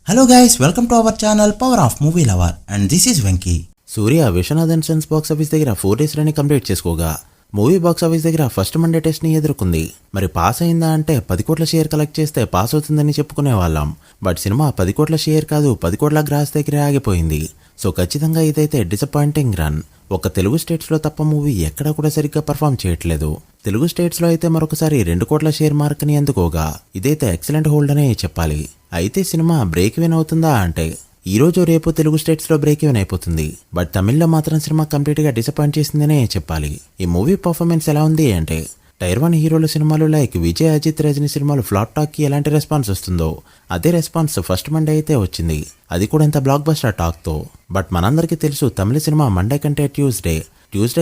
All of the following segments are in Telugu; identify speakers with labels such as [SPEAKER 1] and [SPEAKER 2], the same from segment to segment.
[SPEAKER 1] Hello guys, welcome to our channel Power of Movie Lover and this is Venki.
[SPEAKER 2] Surya Vishwanathan sons box office దగ్గర 4 డేస్ రన్ కంప్లీట్ చేసుకోగా మూవీ బాక్స్ ఆఫీస్ దగ్గర ఫస్ట్ మండే టెస్ట్ ని ఎదుర్కొంది. మరి పాస్ అయిందా అంటే 10 కోట్ల షేర్ కలెక్ట్ చేస్తే పాస్ అవుతుందని చెప్పుకునే వాళ్ళం. బట్ సినిమా 10 కోట్ల షేర్ కాదు 10 కోట్ల గ్రాస్ దగ్గర ఆగిపోయింది. సో ఖచ్చితంగా ఇదైతే డిసప్పాయింటింగ్ రన్. ఒక తెలుగు స్టేట్స్ లో తప్ప మూవీ ఎక్కడ కూడా సరిగ్గా పర్ఫామ్ చేయట్లేదు. తెలుగు స్టేట్స్ లో అయితే మరొకసారి 2 కోట్ల షేర్ మార్క్ ని అందుకోగా ఇదైతే ఎక్సలెంట్ హోల్డ్ అనే చెప్పాలి. అయితే సినిమా బ్రేక్ ఈవెన్ అవుతుందా అంటే ఈ రోజు రేపు తెలుగు స్టేట్స్ లో బ్రేక్ ఈవెన్ అయిపోతుంది. బట్ తమిళ్లో మాత్రం సినిమా కంప్లీట్ గా డిసప్పాయింట్ చేసిందనే చెప్పాలి. ఈ మూవీ పర్ఫార్మెన్స్ ఎలా ఉంది అంటే టైర్ 1 హీరోల సినిమాలు లైక్ విజయ్, అజిత్, రజనీ సినిమాలు ఫ్లాప్ టాక్ కి ఎలాంటి రెస్పాన్స్ వస్తుందో అదే రెస్పాన్స్ ఫస్ట్ మండే అయితే వచ్చింది. అది కూడా ఎంత బ్లాక్ బస్టర్ టాక్ తో. బట్ మనందరికీ తెలుసు తమిళ సినిమా మండే కంటే ట్యూస్డే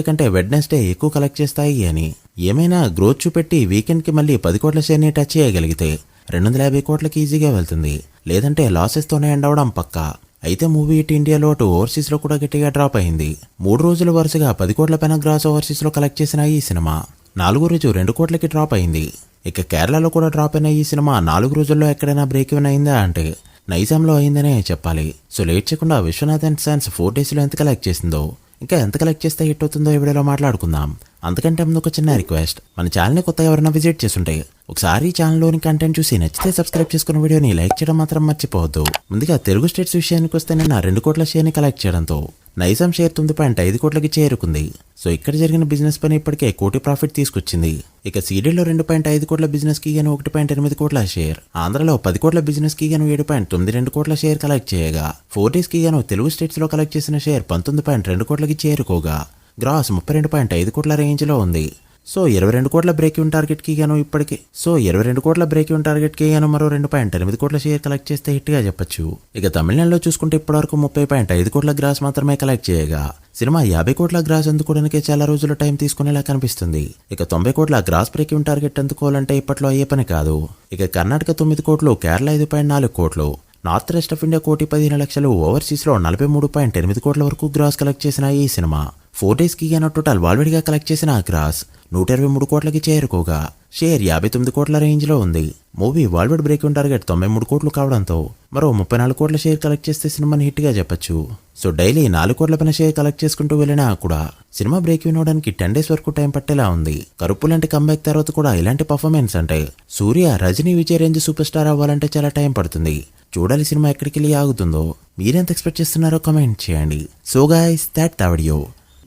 [SPEAKER 2] కంటే వెడ్నెస్డే ఎక్కువ కలెక్ట్ చేస్తాయి అని. ఏమైనా గ్రోత్ చూపెట్టి వీకెండ్ కి మళ్ళీ 10 కోట్ల షేర్ ని టచ్ చేయగలిగితే 250 కోట్లకి ఈజీగా వెళ్తుంది. లేదంటే లాసెస్ తోనే ఎండ్ అవడం పక్కా. అయితే మూవీ ఇటు ఇండియాలో అటు ఓవర్సీస్ లో కూడా గట్టిగా డ్రాప్ అయింది. 3 రోజులు వరుసగా 10 కోట్ల పైన గ్రాస్ ఓవర్సీస్ లో కలెక్ట్ చేసిన ఈ సినిమా 4వ రోజు 2 కోట్లకి డ్రాప్ అయింది. ఇక కేరళలో కూడా డ్రాప్ అయిన ఈ సినిమా 4 రోజుల్లో ఎక్కడైనా బ్రేక్ ఈవెన్ అయిందా అంటే నైజాంలో అయిందనే చెప్పాలి. సో లేట్ చేయకుండా విశ్వనాథన్ సన్స్ 4 డేస్ లో ఎంత కలెక్ట్ చేసిందో ఇంకా ఎంత కలెక్ట్ చేస్తే హిట్ అవుతుందో ఈ వీడియోలో మాట్లాడుకుందాం. అంతకంటే ముందు ఒక చిన్న రిక్వెస్ట్, మన ఛానల్ని కొత్తగా ఎవరైనా విజిట్ చేస్తుంటే ఒకసారి ఛానల్లోని కంటెంట్ చూసి నచ్చితే సబ్స్క్రైబ్ చేసుకున్న వీడియోని లైక్ చేయడం మాత్రం మర్చిపోవద్దు. ముందుగా తెలుగు స్టేట్స్ విషయానికి వస్తే నిన్న 2 కోట్ల షేర్ని కలెక్ట్ చేయడంతో నైజాం షేర్ 9.5 కోట్లకి చేరుకుంది. సో ఇక్కడ జరిగిన బిజినెస్ పని ఇప్పటికే 1 కోటి ప్రాఫిట్ తీసుకొచ్చింది. ఇక సీడీలో 2.5 కోట్ల బిజినెస్ కి గాను 1.8 కోట్ల షేర్, ఆంధ్రలో 10 కోట్ల బిజినెస్ కి గాను 7.92 కోట్ల షేర్ కలెక్ట్ చేయగా 4 డేస్ కి గాను తెలుగు స్టేట్స్ లో కలెక్ట్ చేసిన షేర్ 19.2 కోట్లకి చేరుకోగా గ్రాస్ 32.5 కోట్ల రేంజ్ లో ఉంది. సో 22 కోట్ల బ్రేక్ ఈవెన్ టార్గెట్ కి గాను మరో 2.8 కోట్ల షేర్ కలెక్ట్ చేస్తే హిట్ గా చెప్పొచ్చు. ఇక తమిళనాడులో చూసుకుంటే ఇప్పటివరకు 30.5 కోట్ల గ్రాస్ మాత్రమే కలెక్ట్ చేయగా సినిమా 50 కోట్ల గ్రాస్ అందుకోవడానికి చాలా రోజుల టైం తీసుకునేలా కనిపిస్తుంది. ఇక 90 కోట్ల గ్రాస్ బ్రేక్ ఈవెన్ టార్గెట్ అందుకోవాలంటే ఇప్పట్లో అయ్యే పని కాదు. ఇక కర్ణాటక 9 కోట్లు, కేరళ 5.4 కోట్లు, north west of India 1,15,00,000, overseas లో 43.8 కోట్ల వరకు గ్రాస్ కలెక్ట్ చేసిన ఈ సినిమా 4 డేస్ కి గాను టోటల్ వాల్వేడిగా కలెక్ట్ చేసిన గ్రాస్ 123 కోట్లకి చేరుకోగా షేర్ 59 కోట్ల రేంజ్ లో ఉంది. మూవీ వాల్వేడ్ బ్రేక్ ఈవెన్ టార్గెట్ 93 కోట్లు కావడంతో మరో 34 కోట్ల షేర్ కలెక్ట్ చేస్తే సినిమాని హిట్ గా చెప్పొచ్చు. సో డైలీ 4 కోట్ల పైన షేర్ కలెక్ట్ చేసుకుంటూ వెళ్ళినా కూడా సినిమా బ్రేక్ ఈవెన్ అవడానికి 10 డేస్ వరకు టైం పట్టేలా ఉంది. కరుపు లాంటి కంబ్యాక్ తర్వాత కూడా ఇలాంటి పర్ఫార్మెన్స్ అంటే Surya, Rajini, Vijay range super star అవ్వాలంటే చాలా టైం పడుతుంది. చూడాలి సినిమా ఎక్కడికి వెళ్ళి ఆగుతుందో. మీరెంత ఎక్స్పెక్ట్ చేస్తున్నారో కమెంట్ చేయండి. So guys, that video.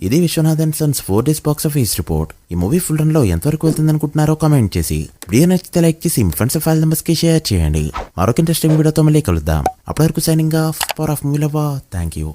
[SPEAKER 2] ఇది Vishwanathan sons 4 days box office report. ఈ మూవీ ఫుల్ రన్ లో ఎంతవరకు వెళ్తుంది అనుకుంటున్నారో కమెంట్ చేసి వీడియో నచ్చితే లైక్ చేసి మీ ఫ్రెండ్స్ ఫైల్ నెంబర్స్ కి షేర్ చేయండి. మరొక ఇంట్రెస్టింగ్ వీడియోతో మళ్ళీ కలుద్దాం. అప్పటి వరకు signing off. Power of movie lover. Thank you.